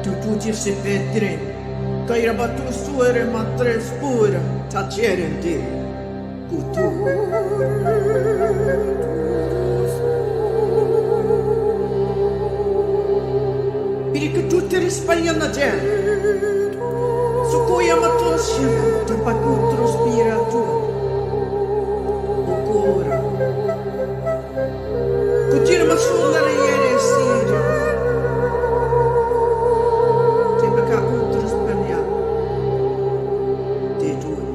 tutti se vetri, caira batu suere matre spura, tacerenti, cutu. Perché tutte le spagliano gente, su cui amatosci, te pacutro spiratu, ocura. Cucina ma sulla ieri siria, te pacutro spagliato, te giunta.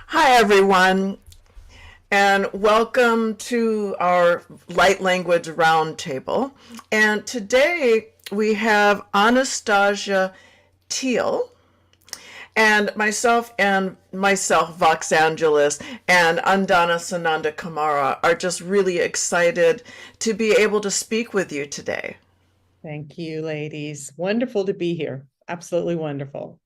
Hi, everyone, and welcome to our Light Language Roundtable. And today we have Anastasia Thiele and myself, Vox Angeles, and Andana Sananda Kamara are just really excited to be able to speak with you today. Thank you, ladies. Wonderful to be here. Absolutely wonderful.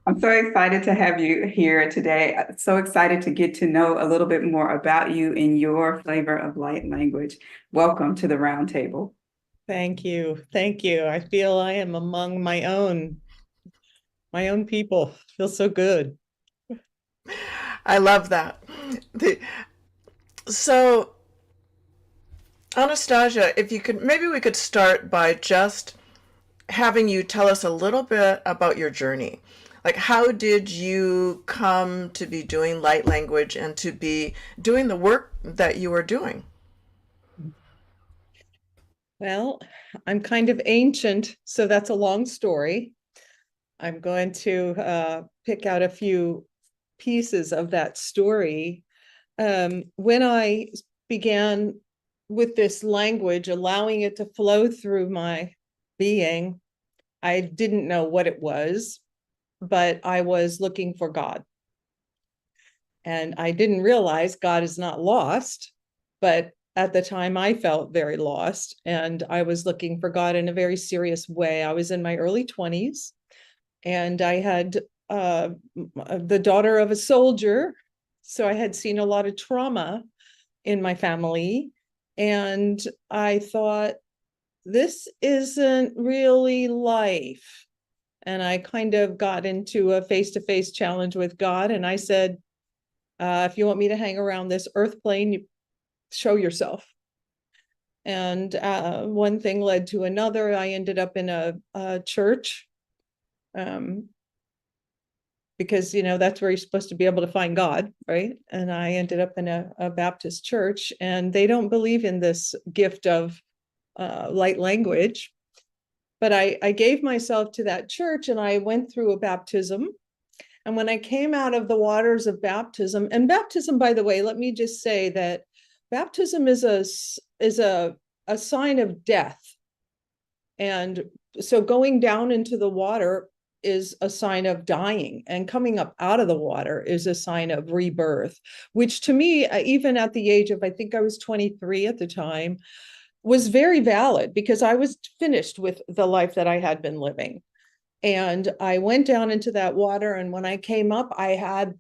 I'm so excited to have you here today. So excited to get to know a little bit more about you and your flavor of light language. Welcome to the roundtable. Thank you. Thank you. I feel I am among my own people. Feels so good. I love that. So, Anastasia, if you could, maybe we could start by just having you tell us a little bit about your journey. Like, how did you come to be doing light language and to be doing the work that you were doing? Well, I'm kind of ancient, so that's a long story. I'm going to pick out a few pieces of that story. When I began with this language, allowing it to flow through my being, I didn't know what it was, but I was looking for God. And I didn't realize God is not lost, but at the time I felt very lost, and I was looking for God in a very serious way. I was in my early 20s, and I had the daughter of a soldier, so I had seen a lot of trauma in my family, and I thought, this isn't really life. And I kind of got into a face-to-face challenge with God, and I said, if you want me to hang around this earth plane, you show yourself. And one thing led to another. I ended up in a church, because, you know, that's where you're supposed to be able to find God, right? And I ended up in a Baptist church, and they don't believe in this gift of light language. But I gave myself to that church, and I went through a baptism. And when I came out of the waters of baptism, and baptism, by the way, let me just say that baptism is a sign of death. And so going down into the water is a sign of dying, and coming up out of the water is a sign of rebirth, which to me, even at the age of, I think I was 23 at the time, was very valid, because I was finished with the life that I had been living. And I went down into that water, and when I came up, I had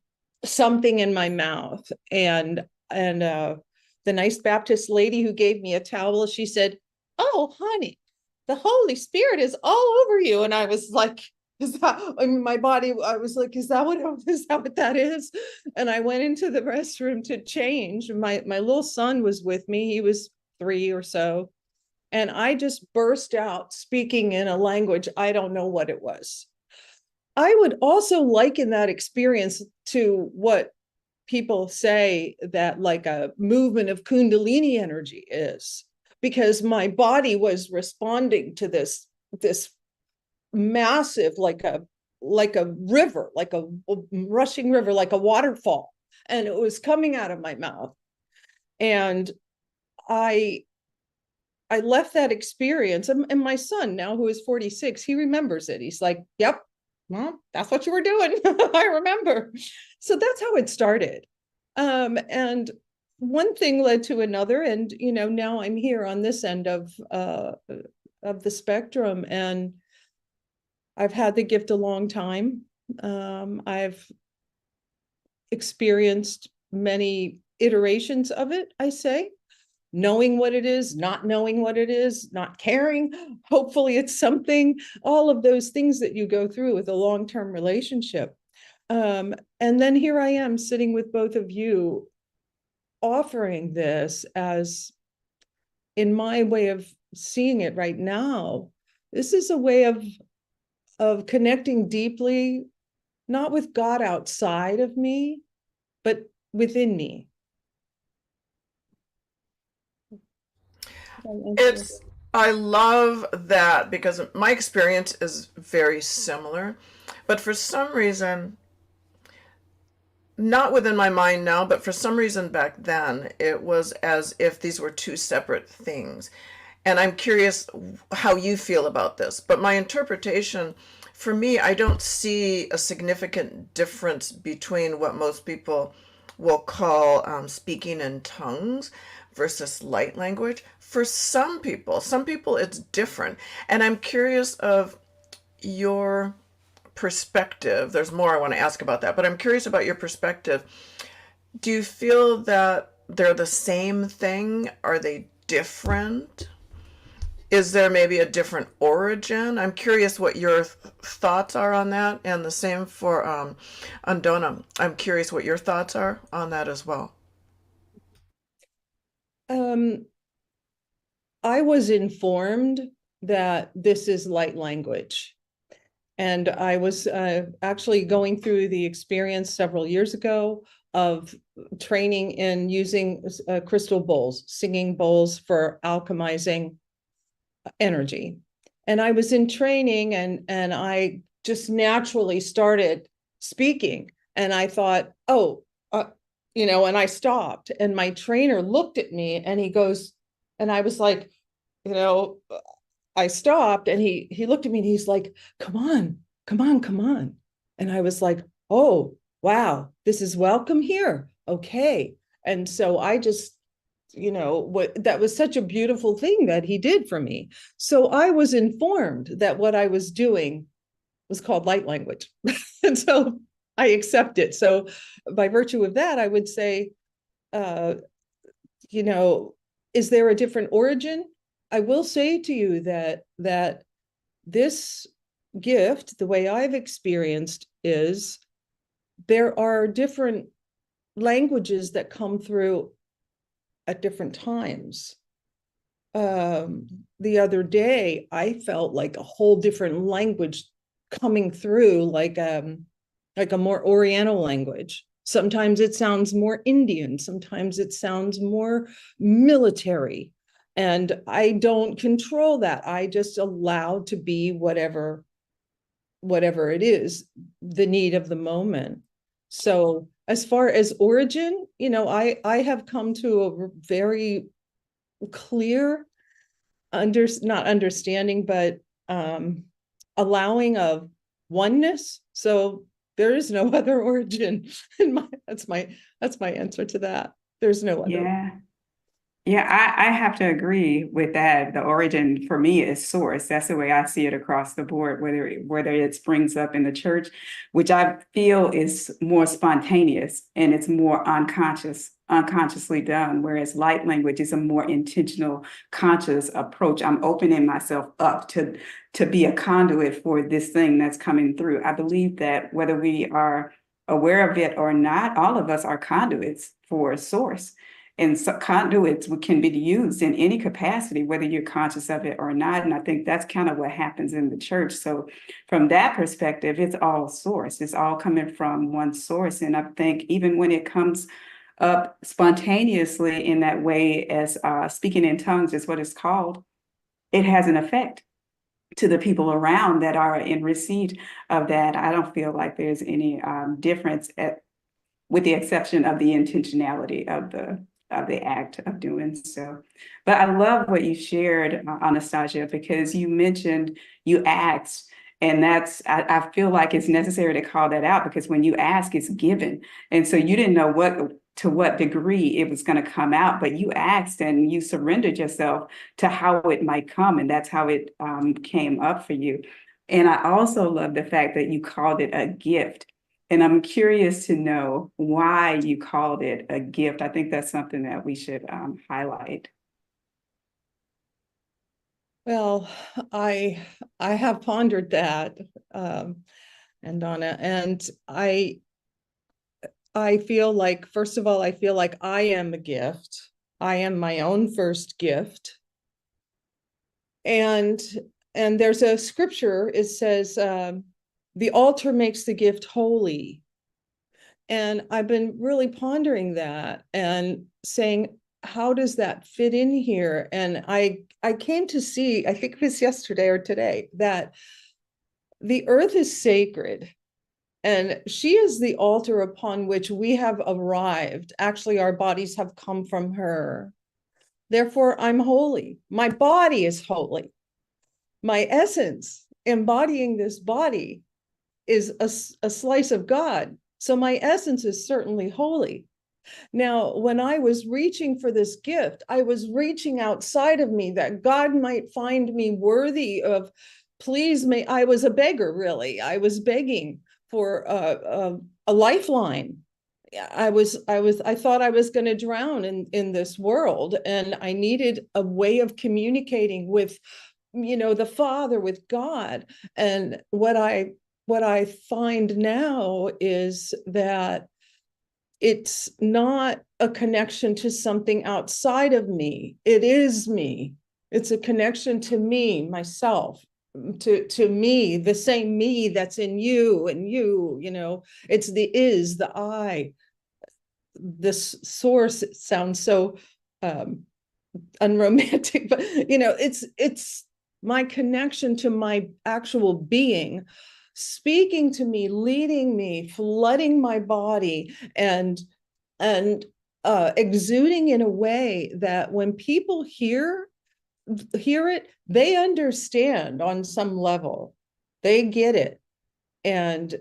something in my mouth. And the nice Baptist lady who gave me a towel, she said, "Oh, honey, the Holy Spirit is all over you." And I was like, is that, I mean, my body, I was like, is that what that is? And I went into the restroom to change. My little son was with me. He was 3 or so. And I just burst out speaking in a language I don't know what it was. I would also liken that experience to what people say that like a movement of Kundalini energy is, because my body was responding to this massive, like a river, like a rushing river, like a waterfall, and it was coming out of my mouth. And I left that experience, and my son now, who is 46, he remembers it. He's like, yep, well, that's what you were doing. I remember. So that's how it started. And one thing led to another, and now I'm here on this end of the spectrum, and I've had the gift a long time. I've experienced many iterations of it, I say, knowing what it is, not knowing what it is, not caring. Hopefully it's something, all of those things that you go through with a long-term relationship. And then here I am sitting with both of you, offering this as, in my way of seeing it right now, this is a way of connecting deeply, not with God outside of me, but within me. I love that, because my experience is very similar, but for some reason, not within my mind now, but for some reason back then, it was as if these were two separate things. And I'm curious how you feel about this. But my interpretation, for me, I don't see a significant difference between what most people will call speaking in tongues versus light language. For some people it's different. And I'm curious of your perspective. There's more I want to ask about that, but I'm curious about your perspective. Do you feel that they're the same thing? Are they different? Is there maybe a different origin? I'm curious what your thoughts are on that, and the same for Andona. I'm curious what your thoughts are on that as well. I was informed that this is light language. And I was actually going through the experience several years ago of training in using crystal bowls, singing bowls for alchemizing energy. And I was in training, and I just naturally started speaking. And I thought, and I stopped. And my trainer looked at me and he goes, and I was like, I stopped, and he looked at me and he's like, come on. And I was like, oh, wow, this is welcome here. Okay. And so I just, that was such a beautiful thing that he did for me. So I was informed that what I was doing was called light language. And so I accept it. So by virtue of that, I would say, is there a different origin? I will say to you that this gift, the way I've experienced, is there are different languages that come through at different times. The other day, I felt like a whole different language coming through, like a more Oriental language. Sometimes it sounds more Indian, sometimes it sounds more military. And I don't control that. I just allow to be whatever it is, the need of the moment. So as far as origin, I have come to a very clear not understanding, but allowing of oneness. So there is no other origin. That's my answer to that. There's no other. Yeah, I have to agree with that. The origin for me is source. That's the way I see it across the board, whether it springs up in the church, which I feel is more spontaneous and it's more unconsciously done, whereas light language is a more intentional, conscious approach. I'm opening myself up to be a conduit for this thing that's coming through. I believe that whether we are aware of it or not, all of us are conduits for a source. And so conduits can be used in any capacity, whether you're conscious of it or not. And I think that's kind of what happens in the church. So from that perspective, it's all source. It's all coming from one source. And I think even when it comes up spontaneously in that way, as speaking in tongues is what it's called, it has an effect to the people around that are in receipt of that. I don't feel like there's any difference with the exception of the intentionality of the act of doing so. But I love what you shared, Anastasia, because you mentioned you asked, and I feel like it's necessary to call that out, because when you ask, it's given. And so you didn't know to what degree it was going to come out, but you asked and you surrendered yourself to how it might come, and that's how it came up for you. And I also love the fact that you called it a gift. And I'm curious to know why you called it a gift. I think that's something that we should highlight. Well, I have pondered that, and Donna, and I feel like, first of all, I feel like I am a gift. I am my own first gift. And there's a scripture, it says, the altar makes the gift holy. And I've been really pondering that and saying, how does that fit in here? And I came to see, I think it was yesterday or today, that the earth is sacred. And she is the altar upon which we have arrived. Actually, our bodies have come from her. Therefore, I'm holy. My body is holy. My essence, embodying this body, is a slice of God. So my essence is certainly holy. Now, when I was reaching for this gift, I was reaching outside of me that God might find me worthy of, please, may. I was a beggar, really. I was begging for a lifeline. I thought I was going to drown in this world, and I needed a way of communicating with, the Father, with God. And what I find now is that it's not a connection to something outside of me. It is me. It's a connection to me, myself, to me, the same me that's in you and you, it's the I. This source sounds so unromantic, but it's my connection to my actual being, speaking to me, leading me, flooding my body, and exuding in a way that when people hear it, they understand on some level. They get it. And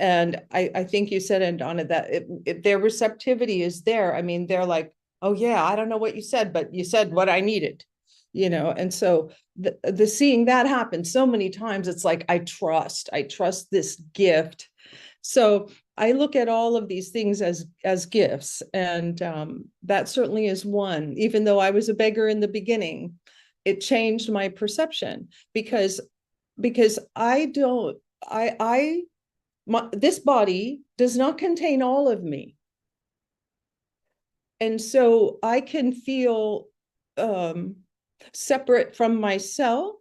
I think you said, and Donna, that if their receptivity is there, I mean, they're like, oh yeah, I don't know what you said, but you said what I needed, and so the seeing that happen so many times, it's like, I trust this gift. So I look at all of these things as gifts, and that certainly is one. Even though I was a beggar in the beginning, it changed my perception, because this body does not contain all of me. And so I can feel separate from myself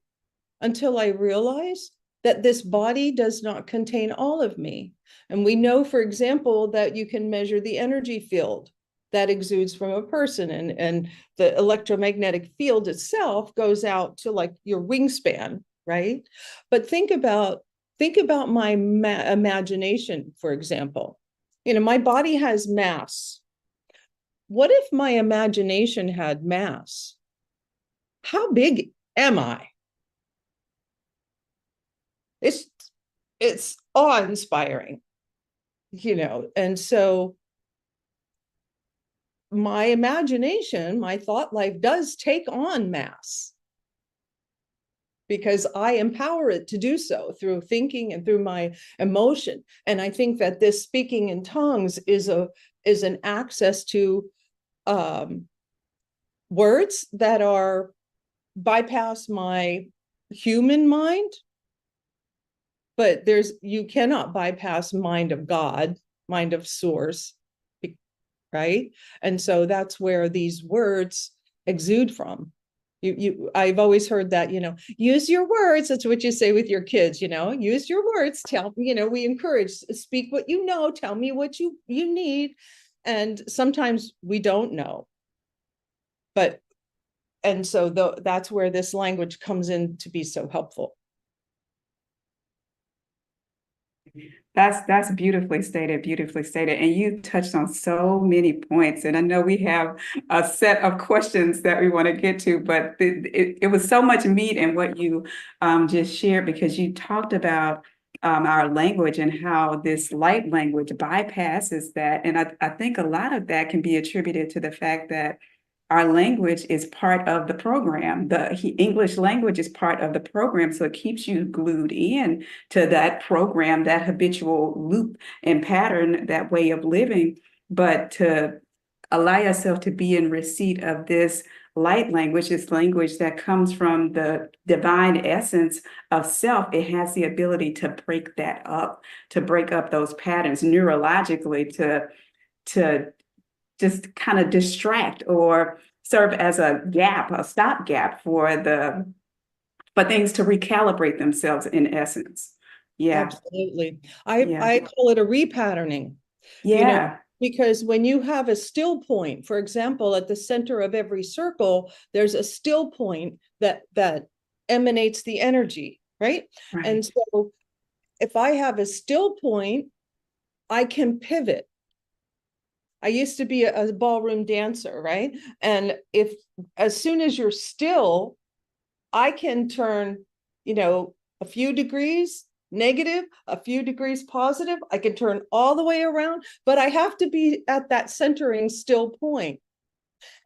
until I realize that this body does not contain all of me. And we know, for example, that you can measure the energy field that exudes from a person, and the electromagnetic field itself goes out to like your wingspan, right? But think about my imagination, for example. My body has mass. What if my imagination had mass? How big am I? It's awe-inspiring, and so my imagination, my thought life, does take on mass, because I empower it to do so through thinking and through my emotion. And I think that this speaking in tongues is an access to words that are bypass my human mind, but you cannot bypass mind of God, mind of source, right? And so that's where these words exude from. I've always heard that, use your words. That's what you say with your kids, use your words. Tell, we encourage, speak what you know, tell me what you need. And sometimes we don't know. And so that's where this language comes in to be so helpful. That's beautifully stated, And you touched on so many points. And I know we have a set of questions that we want to get to, but it was so much meat in what you just shared, because you talked about our language and how this light language bypasses that. And I think a lot of that can be attributed to the fact that our language is part of the program. The English language is part of the program, so it keeps you glued in to that program, that habitual loop and pattern, that way of living. But to allow yourself to be in receipt of this light language, this language that comes from the divine essence of self, it has the ability to break that up, to break up those patterns neurologically, to just kind of distract or serve as a stopgap for things to recalibrate themselves in essence. Yeah. Absolutely. I call it a repatterning. Yeah. Because when you have a still point, for example, at the center of every circle, there's a still point that emanates the energy, right? Right. And so if I have a still point, I can pivot. I used to be a ballroom dancer, right? And as soon as you're still, I can turn, a few degrees negative, a few degrees positive. I can turn all the way around, but I have to be at that centering still point.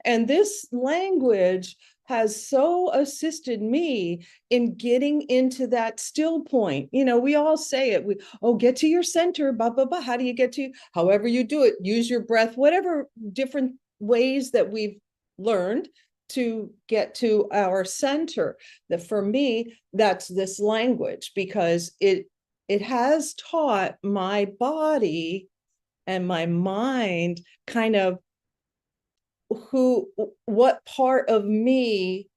And this language has so assisted me in getting into that still point. We all say it. Get to your center, blah, blah, blah. How do you get to, however you do it, use your breath, whatever different ways that we've learned to get to our center. For me, that's this language, because it has taught my body and my mind kind of what part of me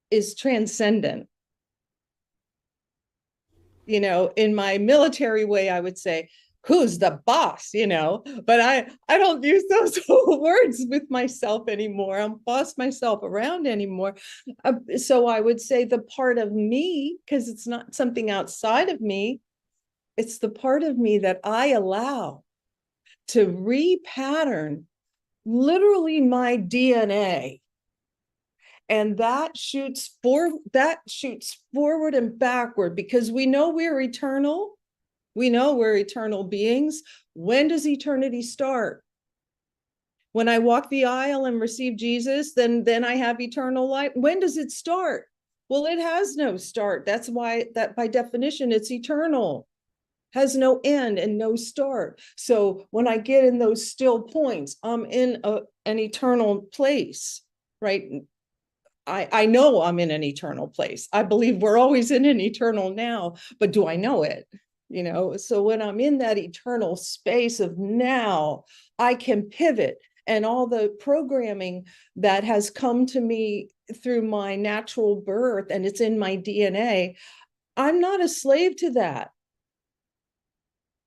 is transcendent. In my military way, I would say, who's the boss, but I don't use those words with myself anymore. I don't boss myself around anymore. So I would say the part of me, because it's not something outside of me, it's the part of me that I allow to repattern literally my DNA. And that shoots forward and backward, because we know we're eternal. We know we're eternal beings. When does eternity start? When I walk the aisle and receive Jesus, then I have eternal life. When does it start? Well, it has no start. That's why that by definition, it's eternal. Has no end and no start. So when I get in those still points, I'm in an eternal place, right? I know I'm in an eternal place. I believe we're always in an eternal now, but do I know it? So when I'm in that eternal space of now, I can pivot, and all the programming that has come to me through my natural birth, and it's in my DNA, I'm not a slave to that.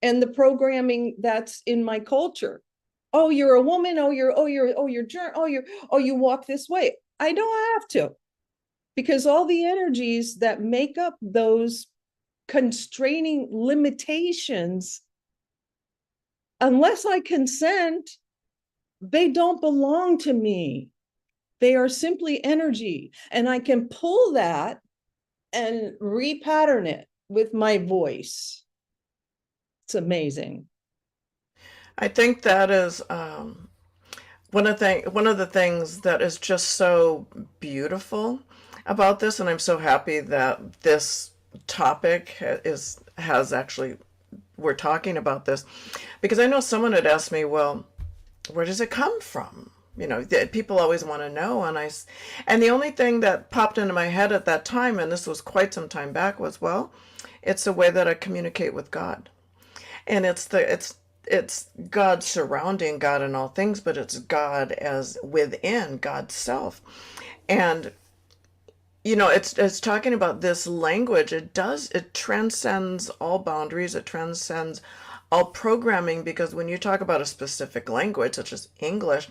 And the programming that's in my culture. Oh, you're a woman. You walk this way. I don't have to, because all the energies that make up those constraining limitations, unless I consent, they don't belong to me. They are simply energy. And I can pull that and repattern it with my voice. It's amazing. I think that is one of the things that is just so beautiful about this, and I'm so happy that this topic has actually, we're talking about this, because I know someone had asked me, well, where does it come from? People always want to know, and the only thing that popped into my head at that time, and this was quite some time back, was, well, it's a way that I communicate with God. And it's it's God surrounding God in all things, but it's God as within God's self. And it's talking about this language. It transcends all boundaries. It transcends all programming, because when you talk about a specific language, such as English,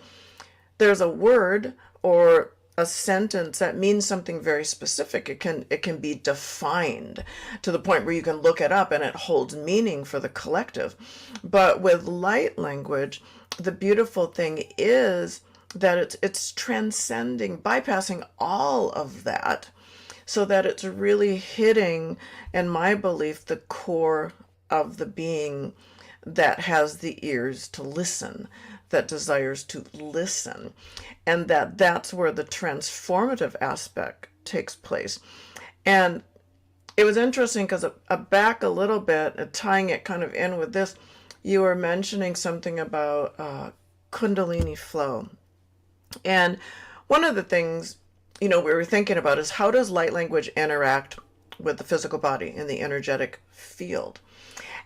there's a word or a sentence that means something very specific. It can be defined to the point where you can look it up and it holds meaning for the collective. But with light language, the beautiful thing is that it's transcending, bypassing all of that, so that it's really hitting, in my belief, the core of the being that has the ears to listen, that desires to listen, and that's where the transformative aspect takes place. And it was interesting because back a little bit, tying it kind of in with this, you were mentioning something about Kundalini flow. And one of the things, we were thinking about is, how does light language interact with the physical body in the energetic field?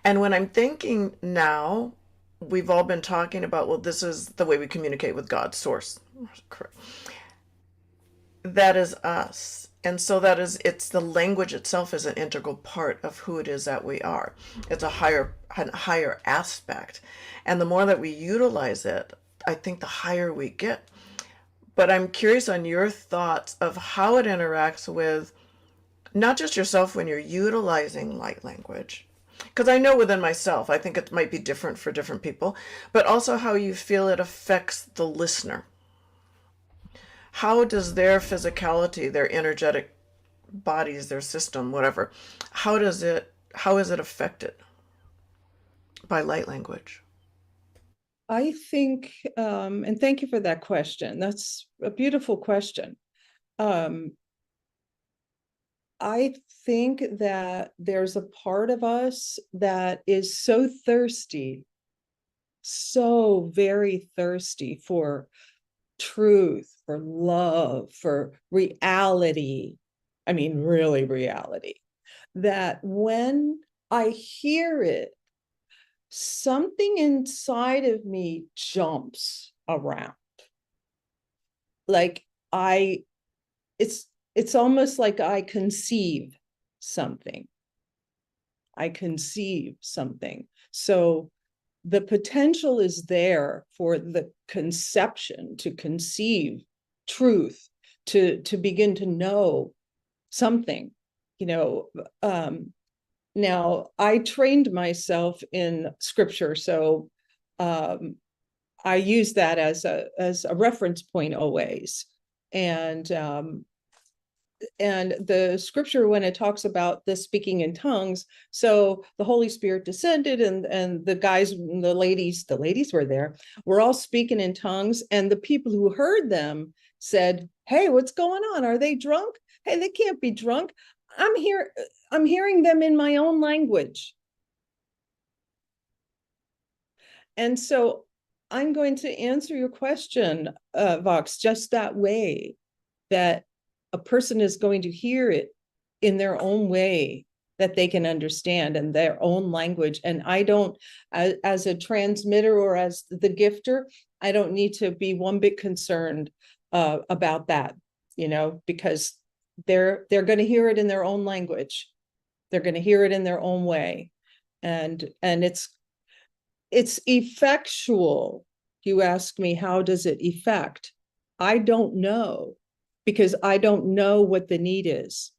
And when I'm thinking now, we've all been talking about, well, this is the way we communicate with God, source. Correct. That is us. And so it's the language itself is an integral part of who it is that we are. It's a higher aspect. And the more that we utilize it, I think the higher we get. But I'm curious on your thoughts of how it interacts with not just yourself when you're utilizing light language, because I know within myself, I think it might be different for different people, but also how you feel it affects the listener. How does their physicality, their energetic bodies, their system, whatever, how is it affected by light language? I think, and thank you for that question. That's a beautiful question. I think that there's a part of us that is so thirsty, so very thirsty for truth, for love, for reality. I mean, really reality, that when I hear it, something inside of me jumps around. Like it's almost like I conceive something. So the potential is there for the conception to conceive truth, to begin to know something, now I trained myself in scripture, so I use that as a reference point always. And the scripture, when it talks about the speaking in tongues, so the Holy Spirit descended, and the guys, the ladies were there, were all speaking in tongues, and the people who heard them said, "Hey, what's going on? Are they drunk? Hey, they can't be drunk. I'm hearing them in my own language." And so I'm going to answer your question, Vox, just that way, that a person is going to hear it in their own way that they can understand, in their own language. And I don't, as a transmitter or as the gifter, I don't need to be one bit concerned about that, because they're going to hear it in their own language. They're going to hear it in their own way. And it's effectual. You ask me, how does it affect? I don't know, because I don't know what the need is,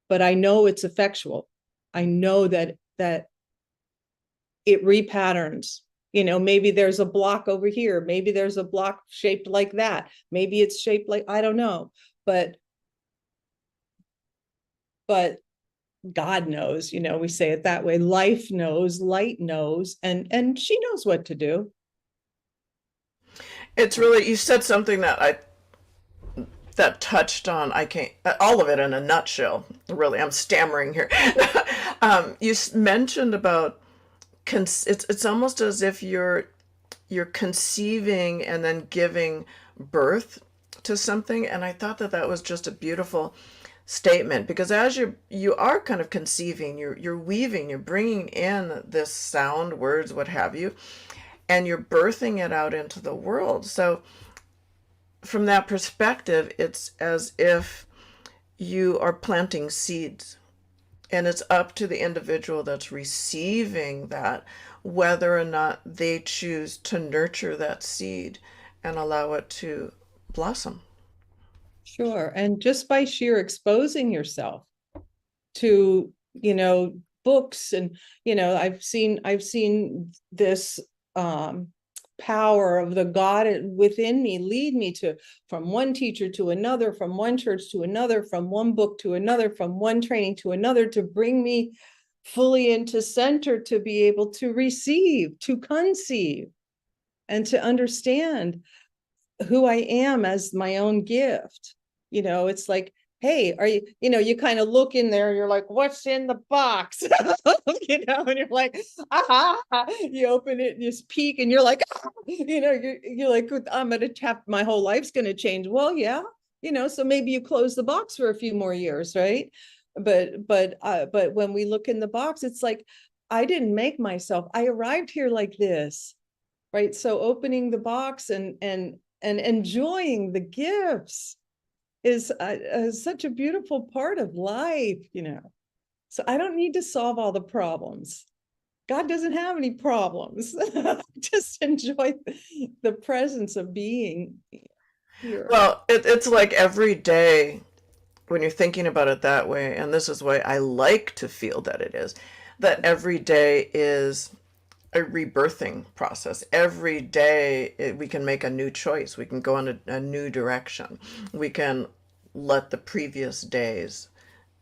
but I know it's effectual. I know that it repatterns. Maybe there's a block over here. Maybe there's a block shaped like that. Maybe it's shaped like, I don't know, but God knows, we say it that way. Life knows, light knows, and she knows what to do. It's really, you said something that touched on, I can't, all of it in a nutshell, really, I'm stammering here. You mentioned about, it's almost as if you're conceiving and then giving birth to something. And I thought that was just a beautiful statement, because as you are kind of conceiving, you're weaving, you're bringing in this sound, words, what have you, and you're birthing it out into the world. So from that perspective, it's as if you are planting seeds, and it's up to the individual that's receiving that whether or not they choose to nurture that seed and allow it to blossom. Sure. And just by sheer exposing yourself to, books, and, I've seen this power of the God within me lead me to from one teacher to another, from one church to another, from one book to another, from one training to another, to bring me fully into center, to be able to receive, to conceive, and to understand who I am as my own gift. It's like, hey, are you, you kind of look in there, you're like, what's in the box? And you're like, you open it and you peek and you're like, you're like, I'm going to tap, my whole life's going to change. Well, yeah, so maybe you close the box for a few more years, right? But when we look in the box, it's like, I didn't make myself, I arrived here like this, right? So opening the box and enjoying the gifts is such a beautiful part of life, So I don't need to solve all the problems. God doesn't have any problems. Just enjoy the presence of being here. Well, it's like every day when you're thinking about it that way, and this is why I like to feel that it is, that every day is a rebirthing process. Every day we can make a new choice. We can go in a new direction. We can let the previous days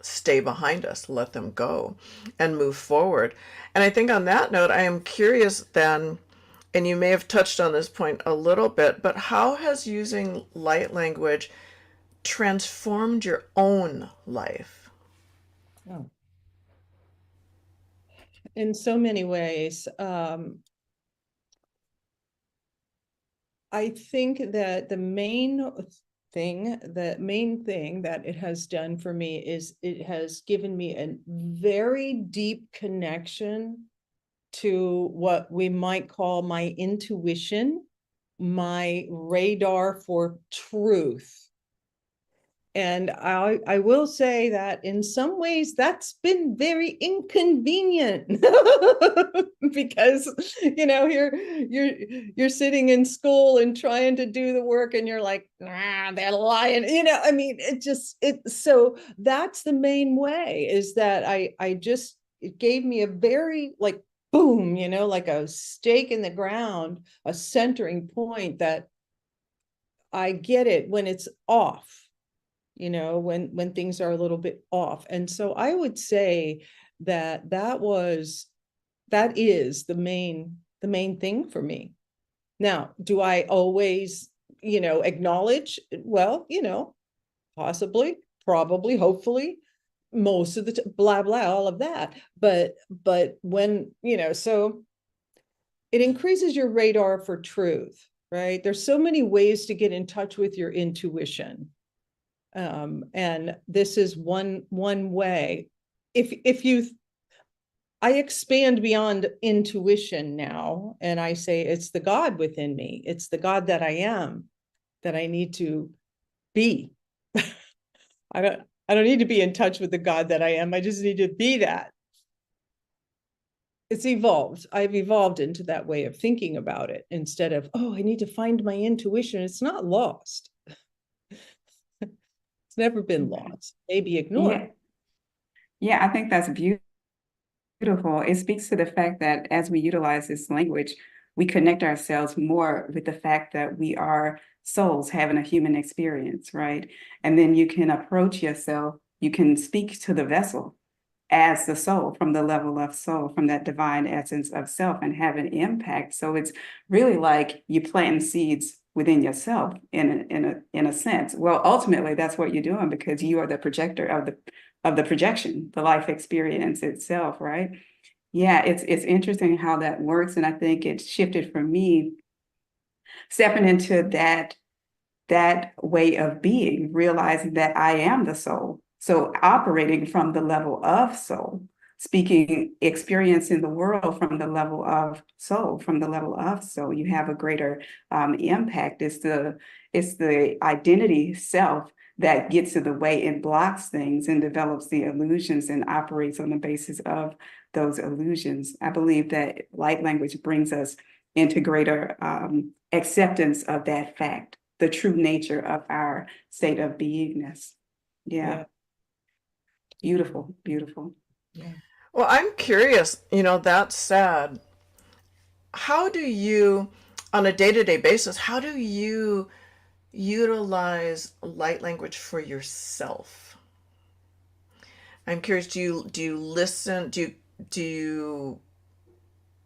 stay behind us, let them go, and move forward. And I think on that note, I am curious then, and you may have touched on this point a little bit, but how has using light language transformed your own life? Oh. In so many ways. I think that the main thing that it has done for me is it has given me a very deep connection to what we might call my intuition, my radar for truth. And I will say that in some ways that's been very inconvenient because, you're sitting in school and trying to do the work and you're like, they're lying, so that's the main way, is that it gave me a very like, boom, like a stake in the ground, a centering point that I get it when it's off. When things are a little bit off. And so I would say that is the main thing for me. Now, do I always, acknowledge? Well, possibly, probably, hopefully, most of the blah, blah, all of that. But when, so it increases your radar for truth, right? There's so many ways to get in touch with your intuition. And this is one way. I expand beyond intuition now, and I say it's the God within me. It's the God that I am, that I need to be. I don't need to be in touch with the God that I am. I just need to be that. It's evolved. I've evolved into that way of thinking about it, instead of, I need to find my intuition. It's not lost. Never been lost, maybe ignored. Yeah, I think that's beautiful. It speaks to the fact that as we utilize this language, we connect ourselves more with the fact that we are souls having a human experience, right? And then you can approach yourself, you can speak to the vessel as the soul, from the level of soul, from that divine essence of self, and have an impact. So it's really like you planting seeds within yourself in a sense. Well, ultimately, that's what you're doing, because you are the projector of the projection, the life experience itself, right? Yeah, it's interesting how that works. And I think it shifted for me stepping into that way of being, realizing that I am the soul. So operating from the level of soul, speaking, experiencing the world from the level of soul, you have a greater impact. It's the identity self that gets in the way and blocks things and develops the illusions and operates on the basis of those illusions. I believe that light language brings us into greater acceptance of that fact, the true nature of our state of beingness. Yeah. Beautiful, beautiful. Yeah. Well, I'm curious, that said, how do you, on a day-to-day basis, how do you utilize light language for yourself? I'm curious, do you listen, do you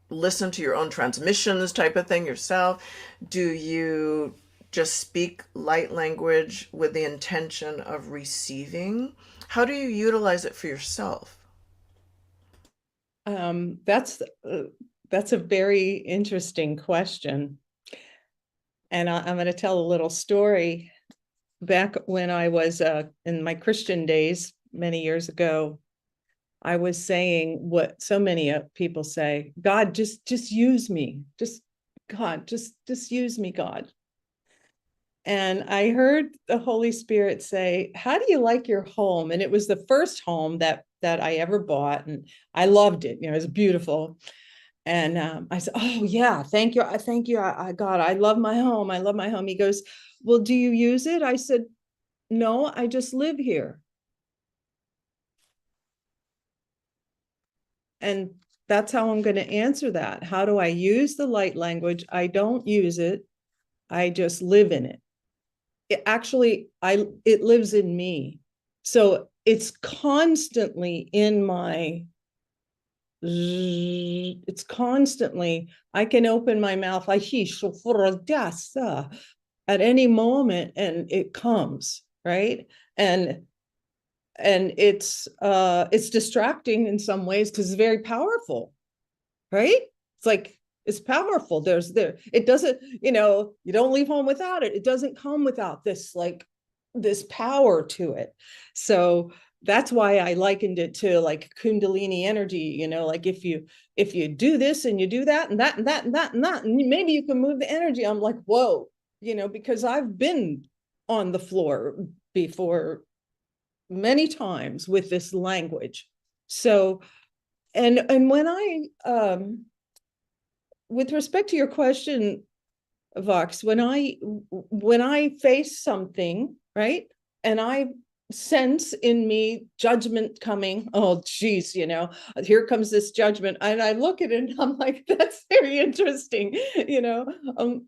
listen to your own transmissions type of thing yourself? Do you just speak light language with the intention of receiving? How do you utilize it for yourself? That's a very interesting question. And I'm going to tell a little story. Back when I was in my Christian days, many years ago, I was saying what so many people say: God, just use me. God, just use me, God. And I heard the Holy Spirit say, how do you like your home? And it was the first home that I ever bought. And I loved it. It was beautiful. And I said, oh, yeah, thank you. Thank you. God, I love my home. I love my home. He goes, well, do you use it? I said, no, I just live here. And that's how I'm going to answer that. How do I use the light language? I don't use it. I just live in it. It lives in me. So it's constantly in my, it's constantly, I can open my mouth at any moment and it comes, right? And it's distracting in some ways because it's very powerful, right? It's like, it's powerful. It doesn't, you don't leave home without it. It doesn't come without this power to it. So that's why I likened it to like Kundalini energy, like if you do this and you do that and that and that and that and that, and maybe you can move the energy. I'm like, whoa, because I've been on the floor before many times with this language. So, and when I, with respect to your question, Vox, when I face something, right, and I sense in me judgment coming, oh geez, here comes this judgment, and I look at it and I'm like, that's very interesting, and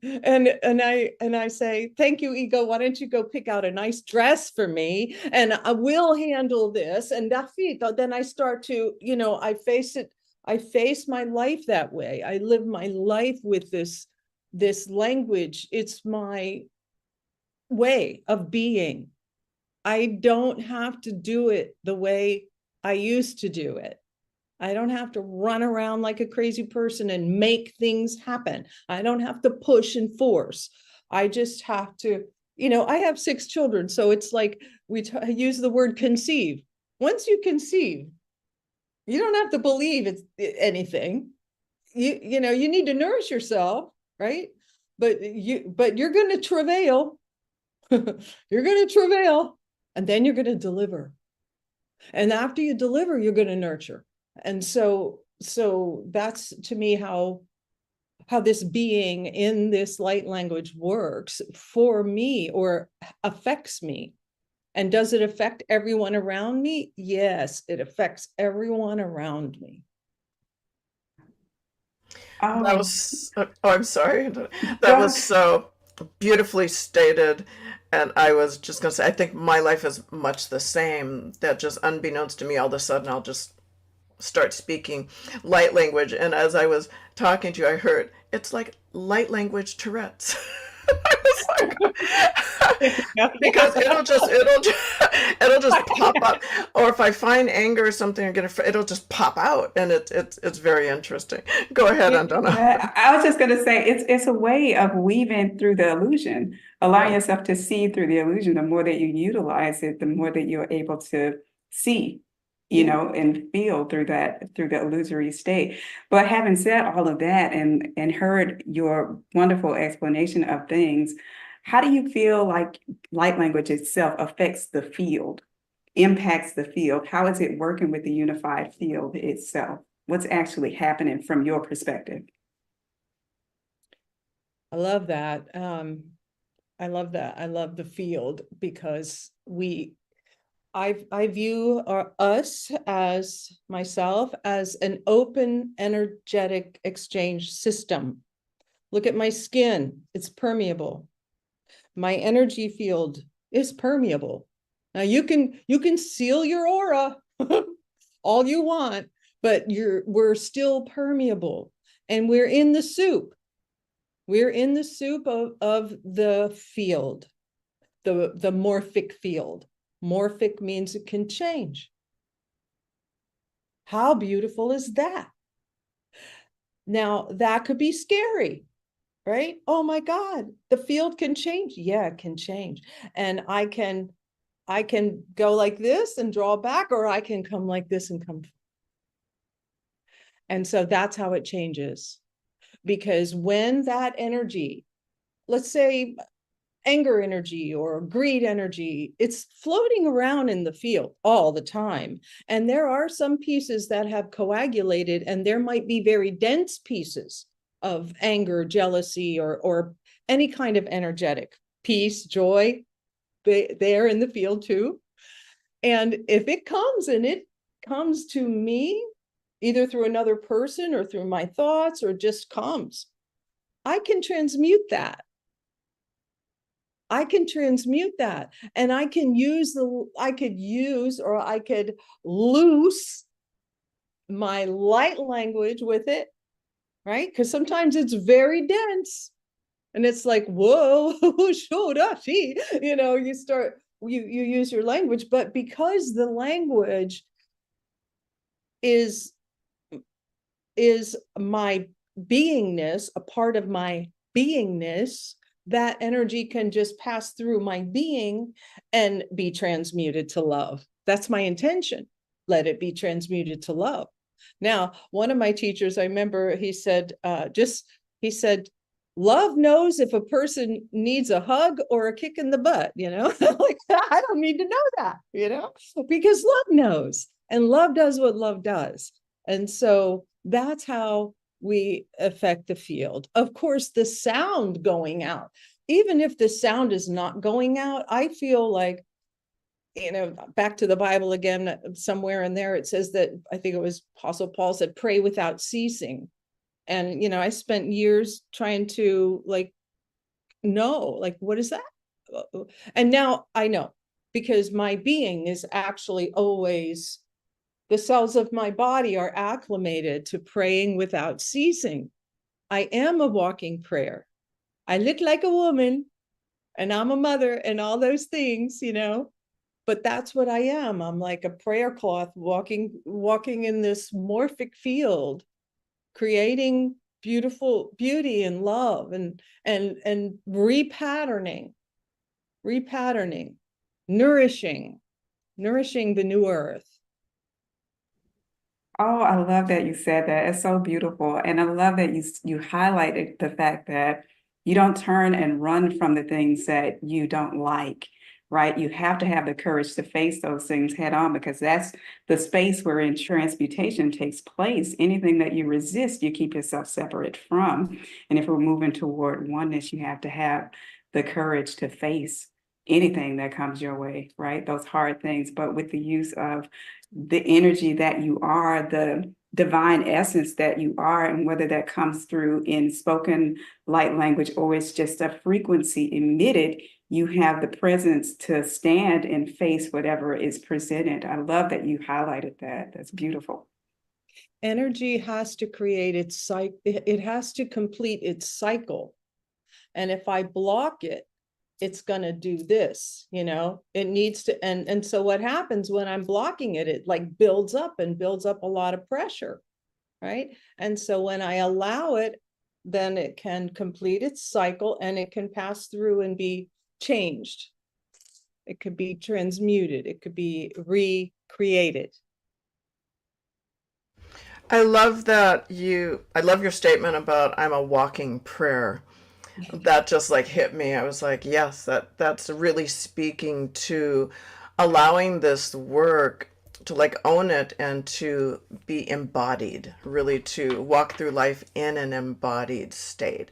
I say, thank you, ego, why don't you go pick out a nice dress for me and I will handle this, and then I start to, I face it. I face my life that way. I live my life with this language. It's my way of being. I don't have to do it the way I used to do it. I don't have to run around like a crazy person and make things happen. I don't have to push and force. I just have to, I have 6 children. So it's like we use the word conceive. Once you conceive, you don't have to believe it's anything. You need to nourish yourself, right? But you're going to travail. You're going to travail, and then you're going to deliver. And after you deliver, you're going to nurture. And so that's to me how this being in this light language works for me or affects me. And does it affect everyone around me? Yes, it affects everyone around me. That was, I'm sorry. That was so beautifully stated. And I was just going to say, I think my life is much the same, that just unbeknownst to me, all of a sudden I'll just start speaking light language. And as I was talking to you, I heard it's like light language Tourette's. Because it'll just pop up, or if I find anger or something, it'll just pop out, and it's very interesting. Go ahead, Andana. I was just going to say it's a way of weaving through the illusion, allowing Yeah. yourself to see through the illusion. The more that you utilize it, the more that you're able to see, and feel through the illusory state. But having said all of that and heard your wonderful explanation of things, how do you feel like light language itself affects the field, impacts the field? How is it working with the unified field itself? What's actually happening from your perspective? I love that. I love that. I love the field because I view us as myself as an open energetic exchange system. Look at my skin, it's permeable. My energy field is permeable. Now you can seal your aura all you want, but we're still permeable, and we're in the soup. We're in the soup of the field, the morphic field. Morphic means it can change. How beautiful is that? Now, that could be scary, right? Oh my God, the field can change. Yeah, it can change. And I can go like this and draw back, or I can come like this and come. And so that's how it changes. Because when that energy, let's say anger energy or greed energy, it's floating around in the field all the time. And there are some pieces that have coagulated, and there might be very dense pieces of anger, jealousy, or any kind of energetic peace, joy, they're in the field too. And if it comes to me, either through another person or through my thoughts, or just comes, I can transmute that. I can transmute that, and I could loose my light language with it, right? Because sometimes it's very dense, and it's like, whoa, showed up, you use your language, but because the language is my beingness, a part of my beingness, that energy can just pass through my being and be transmuted to love. That's my intention. Let it be transmuted to love. Now, one of my teachers, I remember he said, love knows if a person needs a hug or a kick in the butt, like, I don't need to know that, because love knows, and love does what love does. And so that's how we affect the field. Of course, the sound going out, even if the sound is not going out, I feel like, back to the Bible again, somewhere in there, it says that, I think it was Apostle Paul said, pray without ceasing. And, I spent years trying to know, what is that? And now I know, because my being is actually always, the cells of my body are acclimated to praying without ceasing. I am a walking prayer. I look like a woman, and I'm a mother, and all those things, but that's what I am. I'm like a prayer cloth walking in this morphic field, creating beauty and love, and repatterning, nourishing the new earth. Oh, I love that you said that. It's so beautiful. And I love that you highlighted the fact that you don't turn and run from the things that you don't like, right? You have to have the courage to face those things head on, because that's the space wherein transmutation takes place. Anything that you resist, you keep yourself separate from. And if we're moving toward oneness, you have to have the courage to face anything that comes your way, right? Those hard things, but with the use of the energy that you are, the divine essence that you are, and whether that comes through in spoken light language or it's just a frequency emitted, you have the presence to stand and face whatever is presented. I love that you highlighted that. That's beautiful. Energy has to create its cycle. It has to complete its cycle. And if I block it, it's going to do this, it needs to. And so what happens when I'm blocking it, it like builds up a lot of pressure. Right. And so when I allow it, then it can complete its cycle and it can pass through and be changed. It could be transmuted. It could be recreated. I love your statement about I'm a walking prayer. That just like hit me. I was like, yes, that's really speaking to allowing this work to like own it and to be embodied, really to walk through life in an embodied state.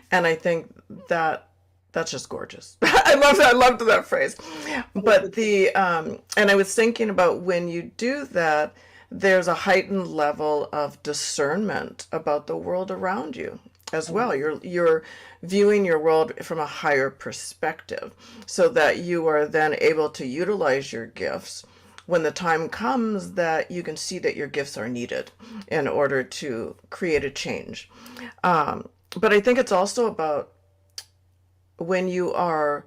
And I think that's just gorgeous. I love that. I loved that phrase. But and I was thinking about when you do that, there's a heightened level of discernment about the world around you as well. You're viewing your world from a higher perspective so that you are then able to utilize your gifts when the time comes that you can see that your gifts are needed in order to create a change. But I think it's also about when you are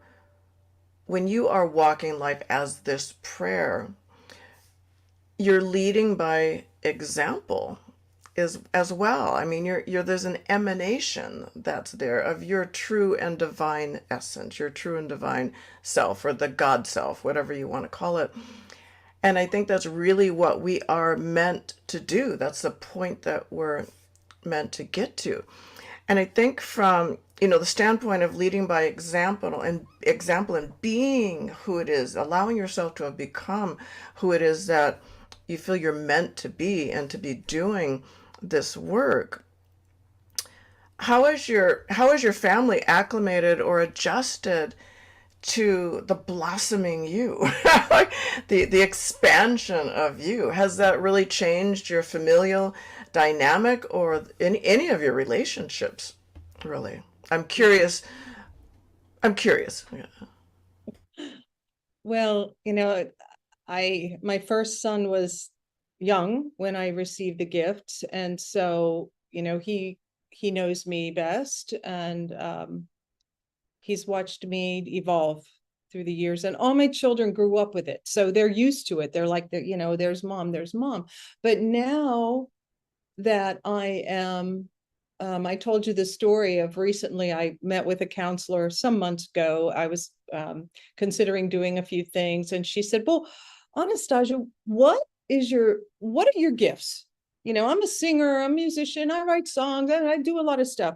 walking life as this prayer, you're leading by example as well. I mean, there's an emanation that's there of your true and divine essence, your true and divine self, or the God self, whatever you want to call it. And I think that's really what we are meant to do. That's the point that we're meant to get to. And I think from, the standpoint of leading by example and being who it is, allowing yourself to have become who it is that you feel you're meant to be and to be doing this work. How is your family acclimated or adjusted to the blossoming you, the expansion of you? Has that really changed your familial dynamic or in any of your relationships? Really, I'm curious. Well, my first son was young when I received the gift, and so he knows me best, and he's watched me evolve through the years, and all my children grew up with it, so they're used to it. They're like, there's mom. But now that I told you the story of recently I met with a counselor some months ago. I was considering doing a few things, and she said, well, Anastasia, what are your gifts? I'm a singer, I'm a musician, I write songs, and I do a lot of stuff.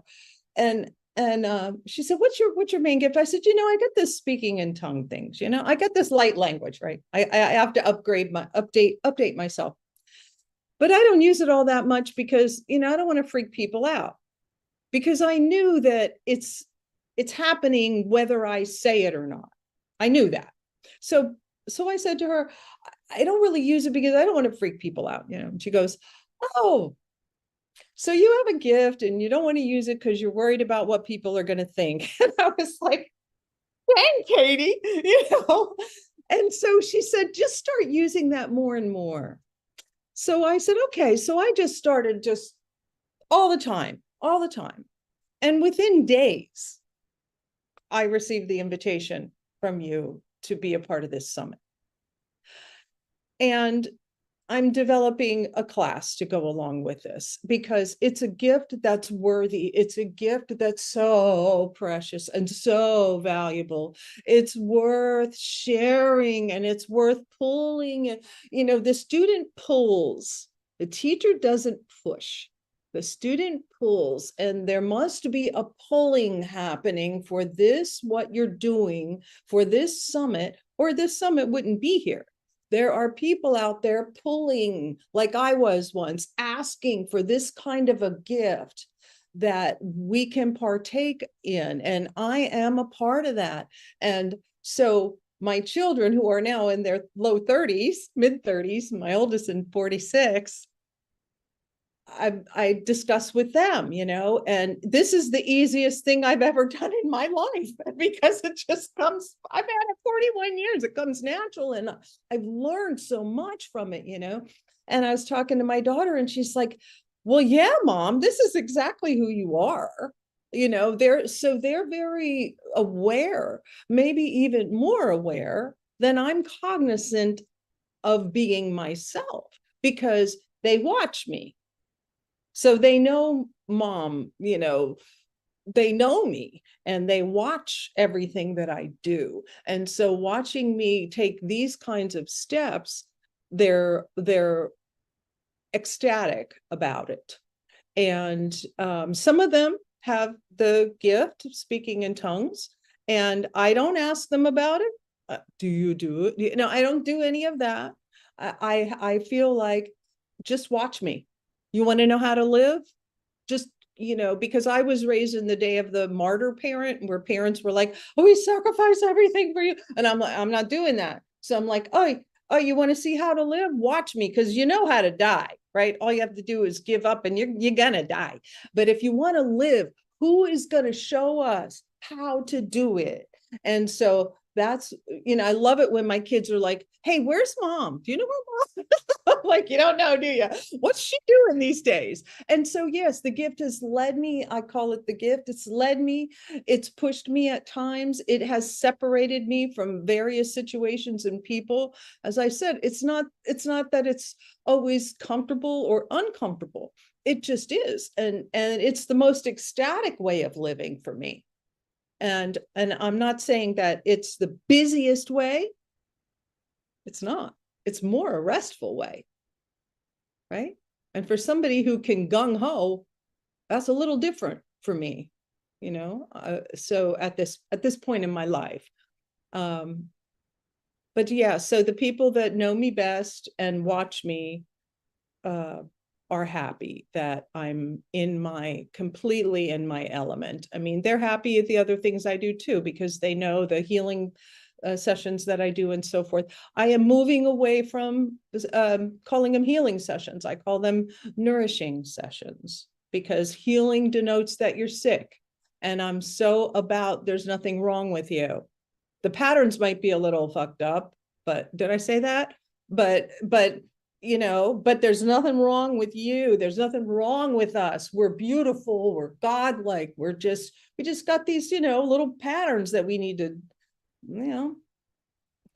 And she said, what's your main gift? I said, I got this speaking in tongue things, I got this light language, right? I have to update myself. But I don't use it all that much because, I don't want to freak people out, because I knew that it's happening whether I say it or not. I knew that. So I said to her, I don't really use it because I don't want to freak people out, And she goes, oh, so you have a gift and you don't want to use it because you're worried about what people are going to think. And I was like, dang, Katie, And so she said, just start using that more and more. So I said, okay. So I just started just all the time. And within days, I received the invitation from you to be a part of this summit. And I'm developing a class to go along with this because it's a gift that's worthy. It's a gift that's so precious and so valuable. It's worth sharing and it's worth pulling. The student pulls, the teacher doesn't push. The student pulls, and there must be a pulling happening for this, what you're doing for this summit, or this summit wouldn't be here. There are people out there pulling, like I was once, asking for this kind of a gift that we can partake in. And I am a part of that. And so my children, who are now in their low 30s, mid 30s, my oldest in 46, I discuss with them, and this is the easiest thing I've ever done in my life because it just comes, I've had it 41 years, it comes natural, and I've learned so much from it, And I was talking to my daughter and she's like, well, yeah, Mom, this is exactly who you are. they're very aware, maybe even more aware than I'm cognizant of being myself, because they watch me. So they know mom, they know me and they watch everything that I do. And so watching me take these kinds of steps, they're ecstatic about it. And some of them have the gift of speaking in tongues, and I don't ask them about it. Do you do it? No, I don't do any of that. I feel like, just watch me. You want to know how to live? Just, because I was raised in the day of the martyr parent, where parents were like, oh, we sacrifice everything for you. And I'm like, I'm not doing that. So I'm like, oh, you want to see how to live? Watch me, because you know how to die, right? All you have to do is give up and you're going to die. But if you want to live, who is going to show us how to do it? And so that's, I love it when my kids are like, hey, where's mom? Do you know where mom? Like, you don't know, do you? What's she doing these days? And so, yes, the gift has led me. I call it the gift. It's led me. It's pushed me at times. It has separated me from various situations and people. As I said, it's not that it's always comfortable or uncomfortable. It just is. And it's the most ecstatic way of living for me. And I'm not saying that it's the busiest way. It's not. It's more a restful way, right? And for somebody who can gung-ho, that's a little different for me, so at this point in my life. But yeah, so the people that know me best and watch me are happy that I'm completely in my element. I mean, they're happy at the other things I do too, because they know the healing sessions that I do and so forth. I am moving away from calling them healing sessions. I call them nourishing sessions, because healing denotes that you're sick. And I'm so about, there's nothing wrong with you. The patterns might be a little fucked up, but did I say that? But there's nothing wrong with you. There's nothing wrong with us. We're beautiful. We're godlike. We just got these, little patterns that we need to,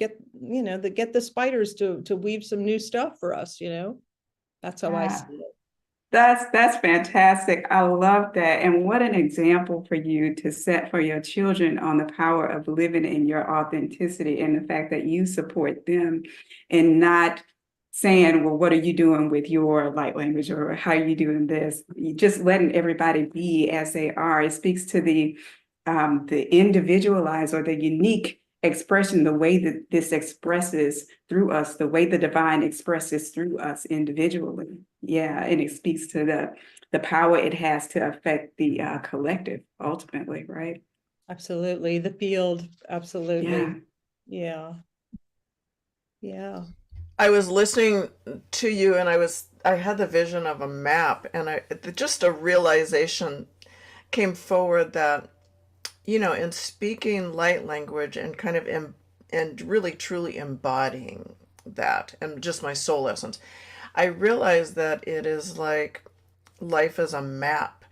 get the spiders to weave some new stuff for us. That's how I see it. That's fantastic. I love that. And what an example for you to set for your children on the power of living in your authenticity, and the fact that you support them and not saying, well, what are you doing with your light language, or how are you doing this? You just letting everybody be as they are. It speaks to the individualized or the unique expression, the way that this expresses through us, the way the divine expresses through us individually. Yeah, and it speaks to the power it has to affect the collective ultimately, right? Absolutely. The field. Absolutely. Yeah. Yeah. I was listening to you and I had the vision of a map, and just a realization came forward that, in speaking light language and kind of and really truly embodying that and just my soul essence, I realized that it is like life is a map,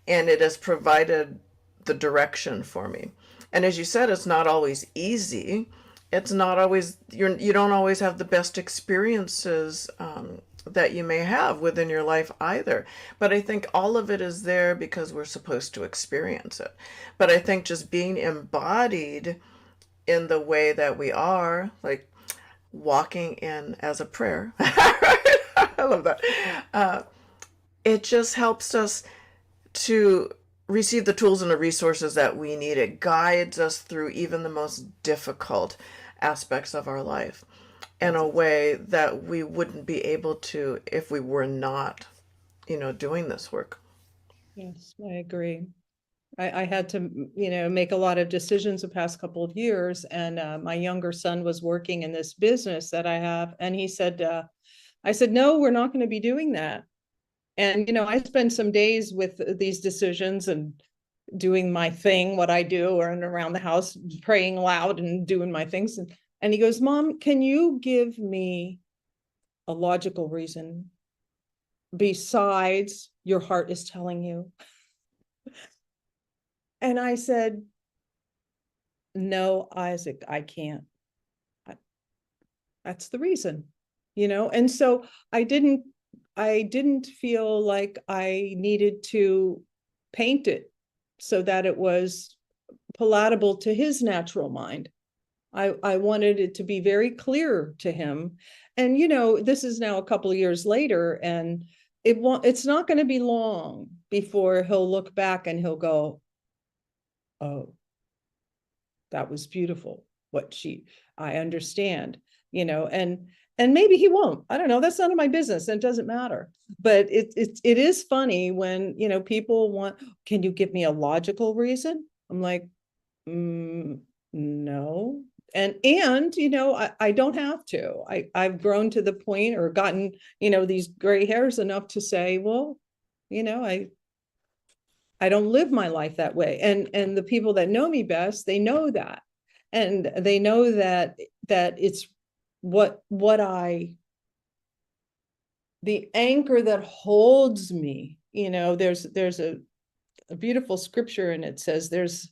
and it has provided the direction for me. And as you said, it's not always easy. It's not always, you don't always have the best experiences that you may have within your life either. But I think all of it is there because we're supposed to experience it. But I think just being embodied in the way that we are, like walking in as a prayer, I love that. It just helps us to receive the tools and the resources that we need. It guides us through even the most difficult aspects of our life in a way that we wouldn't be able to if we were not, doing this work. Yes, I agree. I had to, make a lot of decisions the past couple of years, and my younger son was working in this business that I have, and he said, I said, no, we're not going to be doing that. And, I spend some days with these decisions and doing my thing, what I do, or around the house, praying loud and doing my things. And he goes, Mom, can you give me a logical reason besides your heart is telling you? And I said, no, Isaac, I can't. That's the reason, and so I didn't feel like I needed to paint it so that it was palatable to his natural mind. I wanted it to be very clear to him. And this is now a couple of years later, and it's not going to be long before he'll look back and he'll go, oh, that was beautiful. I understand, and maybe he won't. I don't know. That's none of my business. And it doesn't matter. But it is funny when, people want, can you give me a logical reason? I'm like, no. And I don't have to. I've grown to the point, or gotten, these gray hairs enough to say, well, I don't live my life that way. And the people that know me best, they know that. And they know that it's the anchor that holds me. There's a beautiful scripture, and it says there's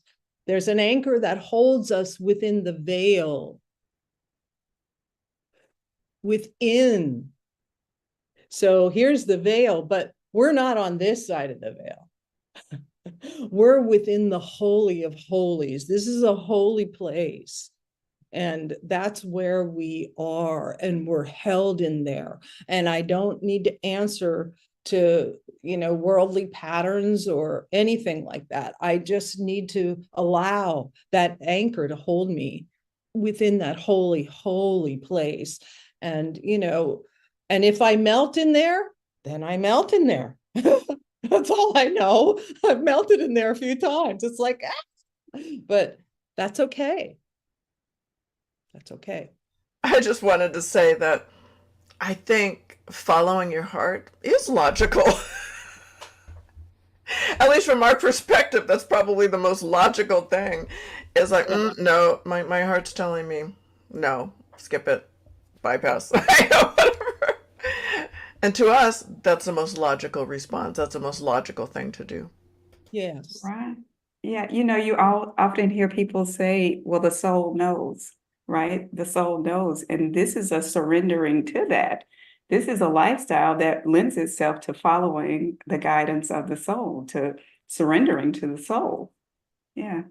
an anchor that holds us within the veil. Within. So here's the veil, but we're not on this side of the veil. We're within the Holy of Holies. This is a holy place. And that's where we are, and we're held in there. And I don't need to answer to, worldly patterns or anything like that. I just need to allow that anchor to hold me within that holy, holy place. And, and if I melt in there, then I melt in there. That's all I know. I've melted in there a few times. It's like, but that's okay. That's okay. I just wanted to say that I think following your heart is logical. At least from our perspective, that's probably the most logical thing. Is like, no, my heart's telling me, no, skip it, bypass. Whatever. And to us, that's the most logical response. That's the most logical thing to do. Yes. Right. Yeah. You all often hear people say, well, the soul knows, right? The soul knows. And this is a surrendering to that. This is a lifestyle that lends itself to following the guidance of the soul, to surrendering to the soul. Yeah.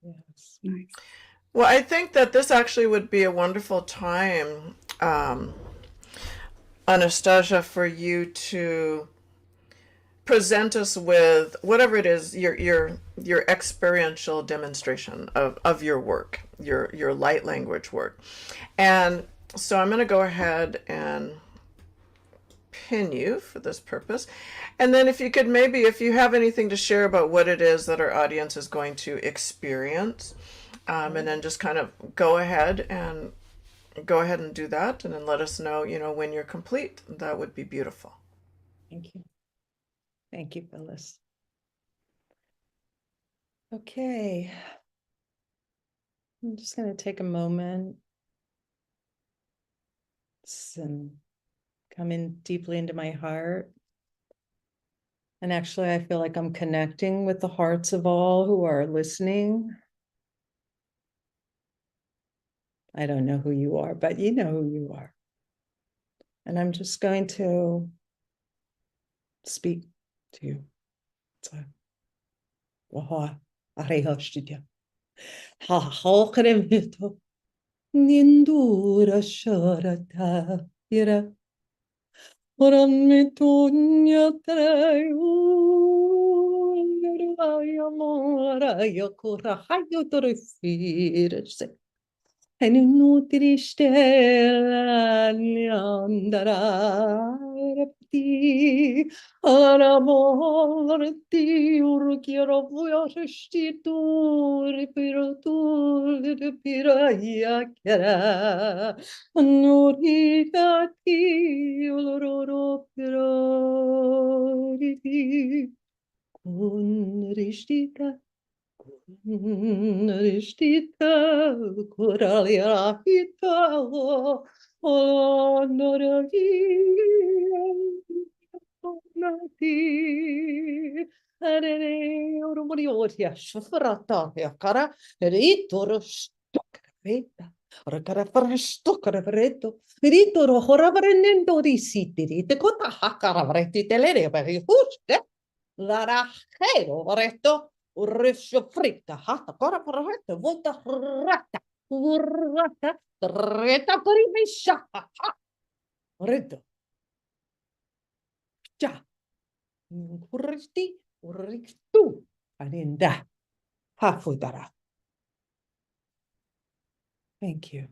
Yes. Nice. Well, I think that this actually would be a wonderful time, Anastasia, for you to present us with whatever it is, your experiential demonstration of your work, your light language work. And so I'm going to go ahead and pin you for this purpose. And then if you could maybe, if you have anything to share about what it is that our audience is going to experience, and then just kind of go ahead and do that, and then let us know, when you're complete. That would be beautiful. Thank you. Thank you, Phyllis. Okay. I'm just going to take a moment and come in deeply into my heart. And actually, I feel like I'm connecting with the hearts of all who are listening. I don't know who you are, but you know who you are. And I'm just going to speak to you. So, Nindura sharata ira Ramitunya trayu Mara yakura hayo torifirse and nutri stella andara repti aramorti urkiero vuyoshti tur piraya kera nurita ti uloro piroriti unristita Ristita, coralia, ita, honoravi, nati, arere, Oriotia, Shufrata, Yakara, Ritor Stokreta, Rakara Stokreto, Ritor Horabrendo di Siti, the Kota Hakaravretti Telere, very huste, Lara Hero, Reto, Risho Frita, Hata Coraporetta, Volta Rata, Rata, Reta Perimisha, Reto. Ja, Kuristi, Kuristu, Arinda, Hafudara. Thank you.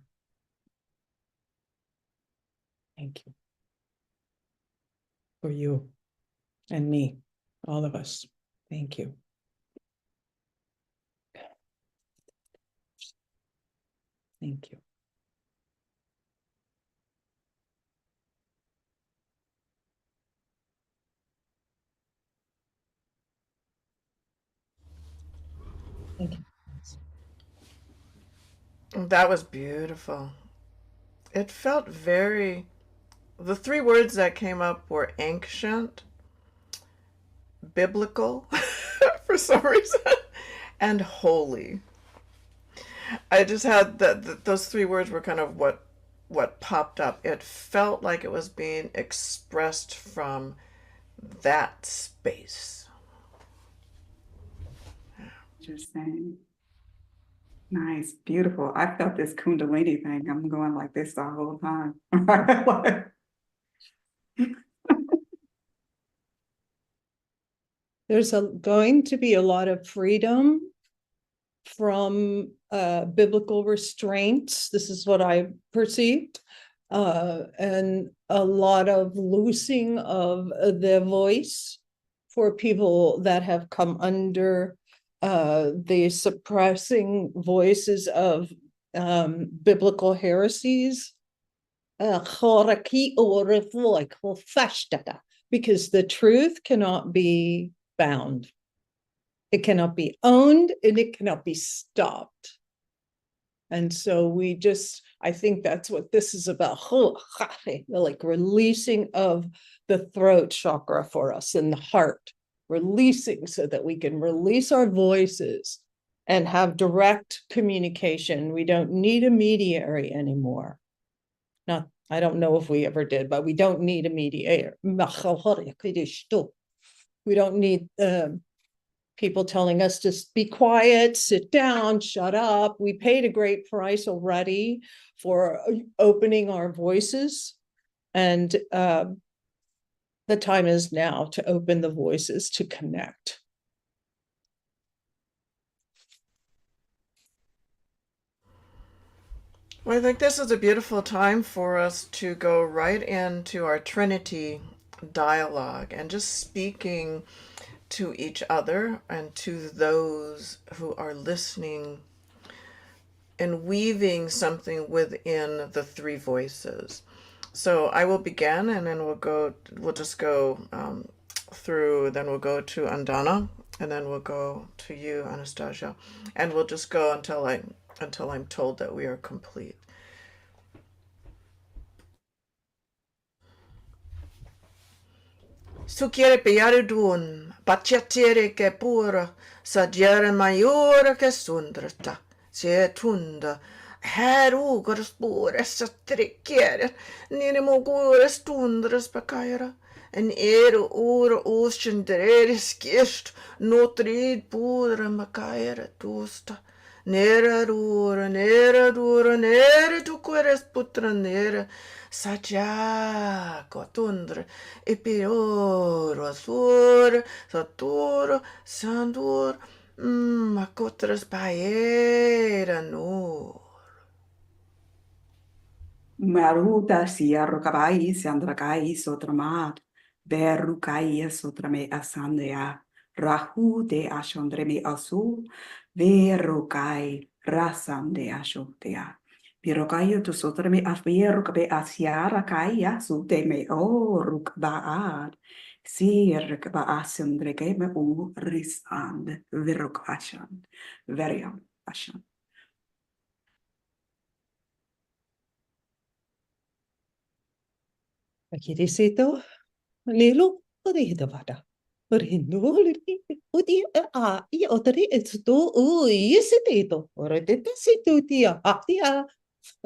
Thank you for you and me, all of us. Thank you. Thank you. Thank you. That was beautiful. It felt very, the three words that came up were ancient, biblical, for some reason, and holy. I just had those three words were kind of what popped up. It felt like it was being expressed from that space. Interesting. Nice, beautiful. I felt this Kundalini thing. I'm going like this the whole time. There's going to be a lot of freedom from biblical restraints. This is what I perceived. And a lot of loosing of the voice for people that have come under the suppressing voices of biblical heresies. Because the truth cannot be bound. It cannot be owned and it cannot be stopped. And so I think that's what this is about. Like releasing of the throat chakra for us in the heart, releasing so that we can release our voices and have direct communication. We don't need a mediary anymore. Not, I don't know if we ever did, but we don't need a mediator. We don't need people telling us to be quiet, sit down, shut up. We paid a great price already for opening our voices. And the time is now to open the voices to connect. Well, I think this is a beautiful time for us to go right into our Trinity dialogue and just speaking to each other and to those who are listening and weaving something within the three voices. So I will begin and then we'll just go through, then we'll go to Andana and then we'll go to you, Anastasia, and we'll just go until I'm told that we are complete. Sukiere piaridun, paciatere che pura, saggiere maiore che sundrata, se tunda, herugor spore satrikiere, nini mogore stundras bakaira, en ur oskendere skist, notrid pudra makaira tusta, nere dura, nere tukores putra nere, Sagiaco, tundra, epioro, sur, satur, sandur, macotras paera, no. Maruta siarro cabai sandrakai sotramat, verukai sotrame asandea, rahu de ashondreme asu, verukai rasande ashotea. Pirokayo to sotrame afero cabe asiara kaya sute me o rukbaad. Sir kaba asandreke me u risand, verukashan, veriam ashan. Kirisito, Lilo, Rihidavada, Rindu, Udi I otri it's to yesito or it situ tia atia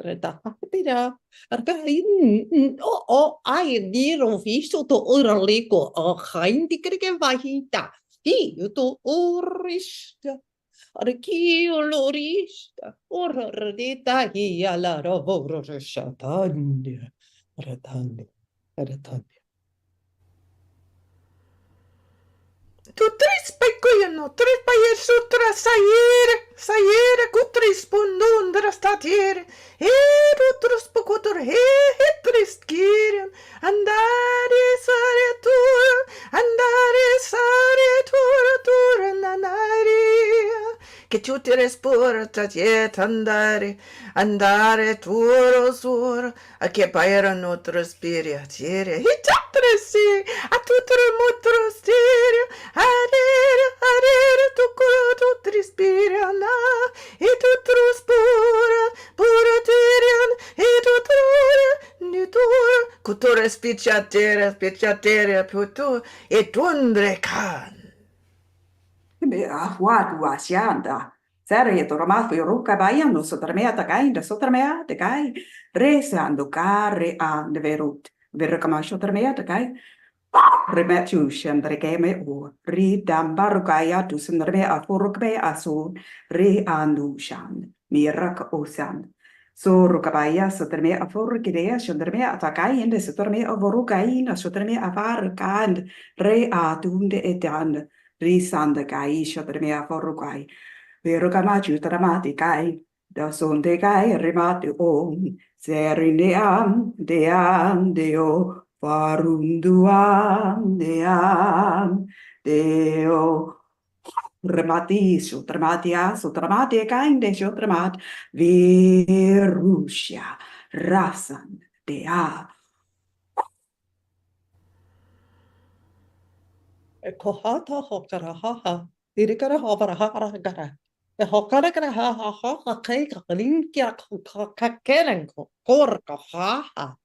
reta atia arkain I diro visto to oraliko o hain dikrike vahita I to orista arki olorista or reta hi ala rovoro shatande retande retande. Tu tris pecuiano, tres paier sutra saire, cutris pundundra statiere, utros pocutor hetris kirian, andare sare tura nanaria, che tu ti respura tatiet andare turo sur, a che paera notro spiriatiere, hitatresi, a tutro mutro stiria, arere, tu trispiriana, e tu pura tirian, e tu nitur, cultura spicciatere, putu, e tundre can. Me ahua asianda. Sere tormato ruka baiano sotremea takai sotremea takai resando care and verut. Verkama sotremea takai remetu shandre game o re dambarukaya to sendreme a forukbe aso re andu shan mirak osan. So rukabaya sotreme a forukidea shandreme atakai and sotreme a vorukai na sotreme a varkand re atunde etan. Risanda kai shotremea forrukai. Verukamachu tramati kai. Da sonde kai remati om. Serineam deam deo. Farunduam deam deo. Remati shotramatia sotramati kain de shotramat. Verusha rasan dea. Kohata hokara haha. Dirikara hovara hara gara. The hokara gara ha ha ha ha cake linkia kakeren korka haha.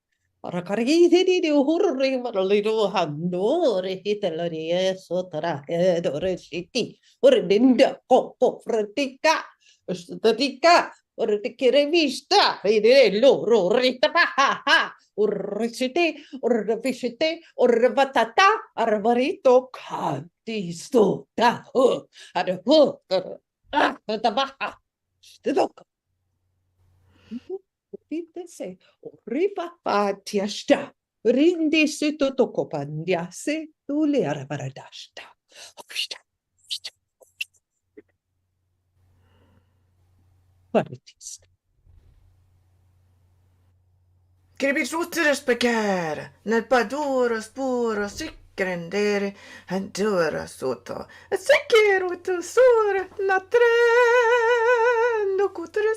Rakari di hurri little handore hitalari sotra edore city. Or dinda coco fratica. Statica. Or the kirevista. Loro rita ha ha. Urricite, urrivicite, urrivatata, arvarito, cantisto, da, at a hook, at the baha, stidok. Say, Ripa Tiasta, Rindi Sito Tokopandiase, Tule Arabaradasta. What it is. Che vi tutte spiegare, nel paduro spuro siccrendere, andura sotto, e se quiero tu sura, na trendo, cutre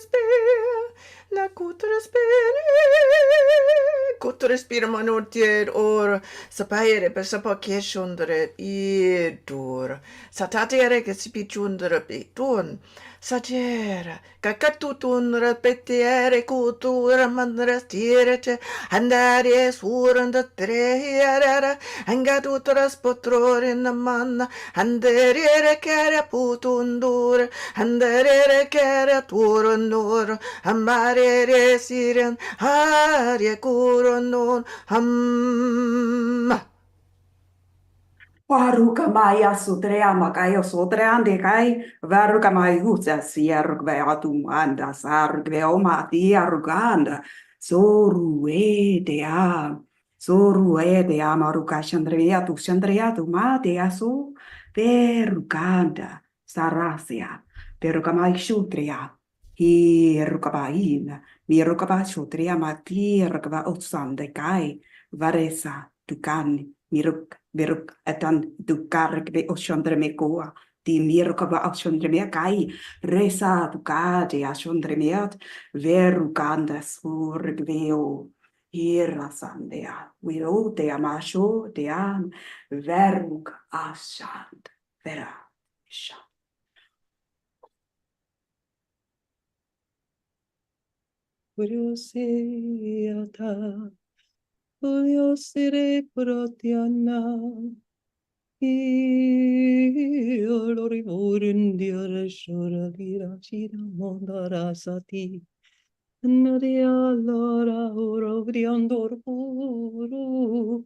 spire, manutier or, sapere per sapere scendere I dur, satate che si picciundere pitun, sagera, cacatutun repetiere cultura mandrastiere, andare suranda treera, angatutra spotrore in manna, andare che putundur, andare che turundur, amare siren, arie curonon, Varuka maya sutrea makayo sotreande kai varuka mai husa siergve atumanda sargve omati aruganda soruedea maruka chandrea tu mate asu peruganda sarasia peruka mai shutrea hi rukabain mi rukaba shutrea mati rukaba otsande kai varesa tukani miruk beruk etan dukarek be oshondre me goa di mirka ba oshondre me kai resa dukade oshondre me at veru kanda surgveo irasandea wiro te amasho te an veruk ashand vera sha Curiosita, curiosire protiana, io lira shira mondara sati. Nadia Laura Oro Briandor Puru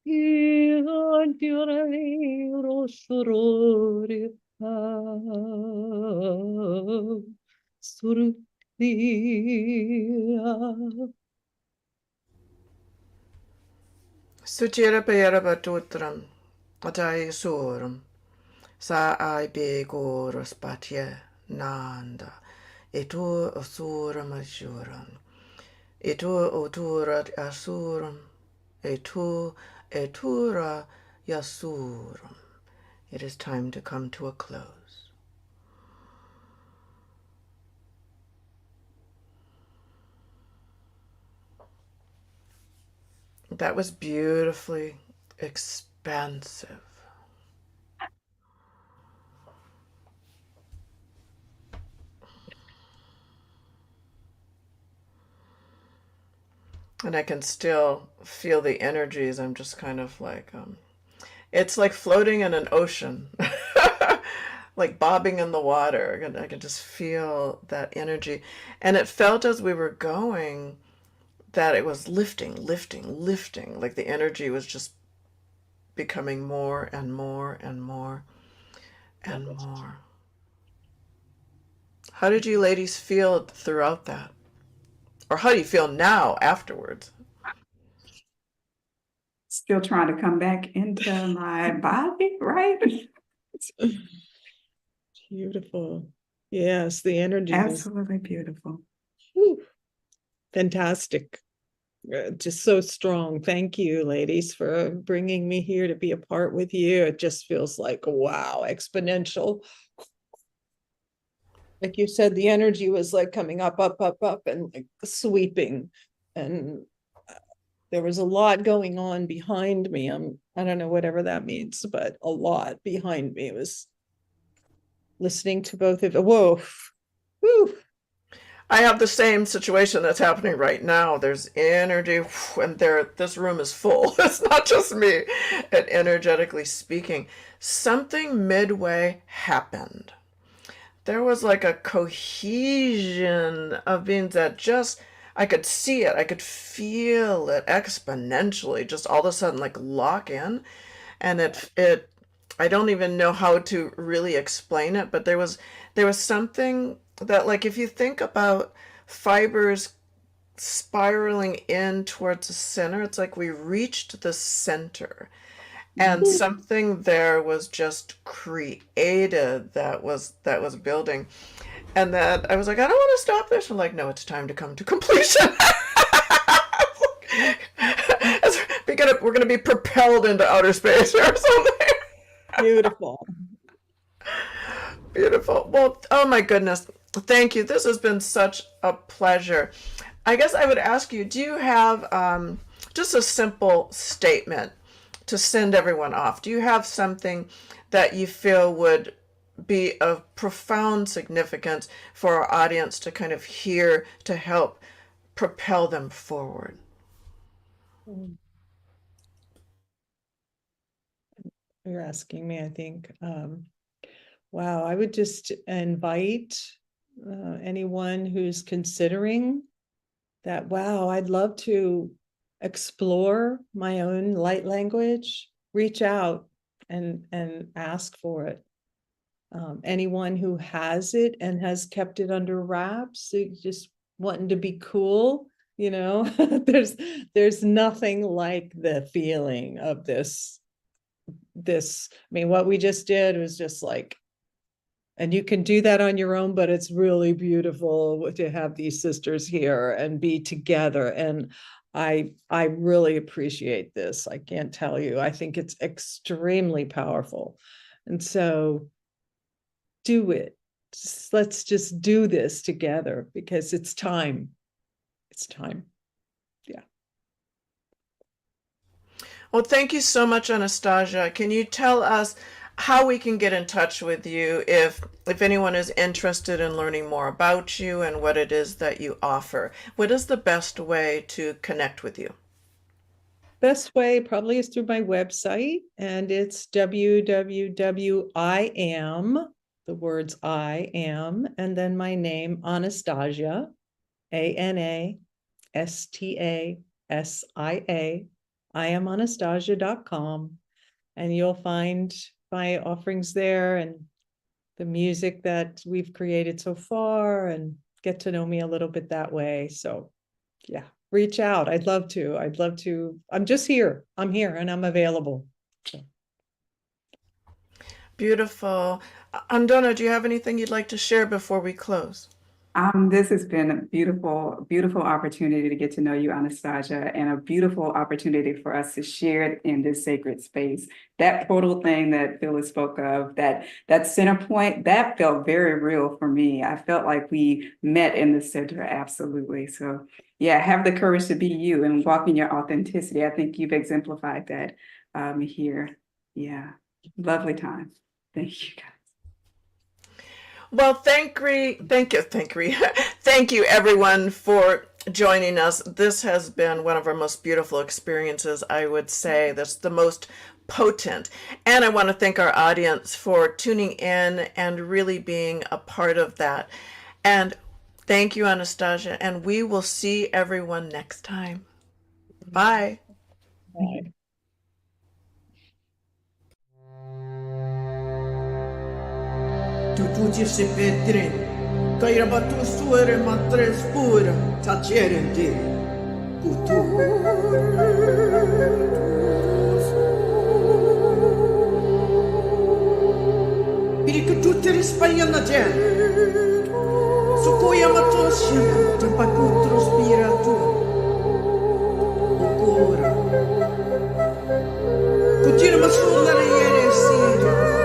Iantiore Rosorore Surdia. Sutierapayaraba tutram, atai surum, sa ai begoros patye, nanda, etu osuram ajuram, etu oturat asuram, etura yasuram. It is time to come to a close. That was beautifully expansive. And I can still feel the energies. I'm just kind of like, it's like floating in an ocean, like bobbing in the water. I can just feel that energy. And it felt as we were going that it was lifting, lifting, lifting. Like the energy was just becoming more and more and more and more. How did you ladies feel throughout that? Or how do you feel now afterwards? Still trying to come back into my body, right? Beautiful. Yes, the energy was Absolutely beautiful. fantastic. Just so strong. Thank you, ladies, for bringing me here to be a part with you. It just feels like, wow, exponential. Like you said, the energy was like coming up, up, up, up, and like sweeping. And there was a lot going on behind me. I don't know whatever that means, but a lot behind me. It was listening to both of, whoa, whew. I have the same situation that's happening right now. There's energy, and this room is full. It's not just me. And energetically speaking, something midway happened. There was like a cohesion of beings that just, I could see it. I could feel it exponentially, just all of a sudden like lock in. And I don't even know how to really explain it, but there was something that, like, if you think about fibers spiraling in towards the center, it's like we reached the center and something there was just created that was building. And then I was like, I don't want to stop this. I'm like, no, it's time to come to completion. We're gonna be propelled into outer space or something. Beautiful. Beautiful. Well, oh my goodness. Thank you. This has been such a pleasure. I guess I would ask you, do you have just a simple statement to send everyone off? Do you have something that you feel would be of profound significance for our audience to kind of hear to help propel them forward? You're asking me, I think. Wow, I would just invite anyone who's considering that, wow, I'd love to explore my own light language, reach out and ask for it. Anyone who has it and has kept it under wraps, just wanting to be cool, there's nothing like the feeling of this. I mean, what we just did was just like, and you can do that on your own, but it's really beautiful to have these sisters here and be together. And I really appreciate this. I can't tell you. I think it's extremely powerful. And so do it. Let's just do this together because it's time. It's time. Yeah. Well, thank you so much, Anastasia. Can you tell us how we can get in touch with you if anyone is interested in learning more about you and what it is that you offer? What is the best way to connect with you? Best way probably is through my website, and it's www.iam, the words I am, and then my name, Anastasia, Anastasia, IamAnastasia.com, and you'll find my offerings there and the music that we've created so far, and get to know me a little bit that way. So yeah, reach out. I'd love to. I'm just here. I'm here and I'm available. So. Beautiful. Andona, do you have anything you'd like to share before we close? This has been a beautiful, beautiful opportunity to get to know you, Anastasia, and a beautiful opportunity for us to share in this sacred space. That portal thing that Thiele spoke of, that center point, that felt very real for me. I felt like we met in the center, absolutely. So yeah, have the courage to be you and walk in your authenticity. I think you've exemplified that here. Yeah, lovely time. Thank you, guys. Well, thank you everyone for joining us. This has been one of our most beautiful experiences, I would say. That's the most potent. And I want to thank our audience for tuning in and really being a part of that. And thank you, Anastasia. And we will see everyone next time. Bye. Bye. Tutti se vedre, caira batu suere matre spura, tacere de, putu. Perché tutte rispagliano a gente, su cui amatoscia, tempa contro spiratura, ancora. Continua a suonare ieri sera.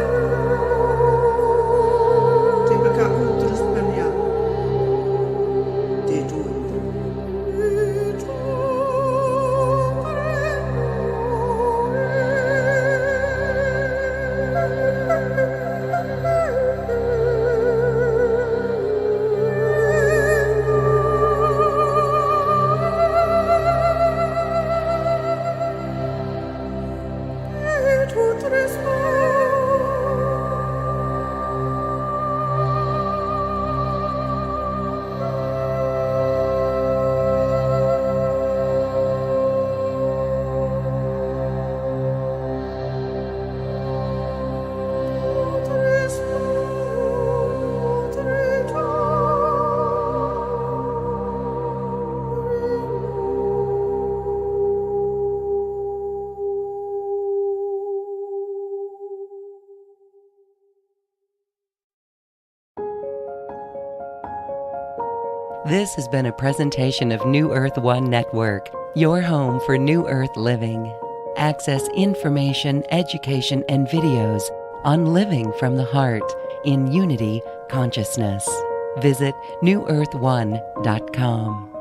This has been a presentation of New Earth One Network, your home for New Earth living. Access information, education, and videos on living from the heart in unity consciousness. Visit newearth1.com.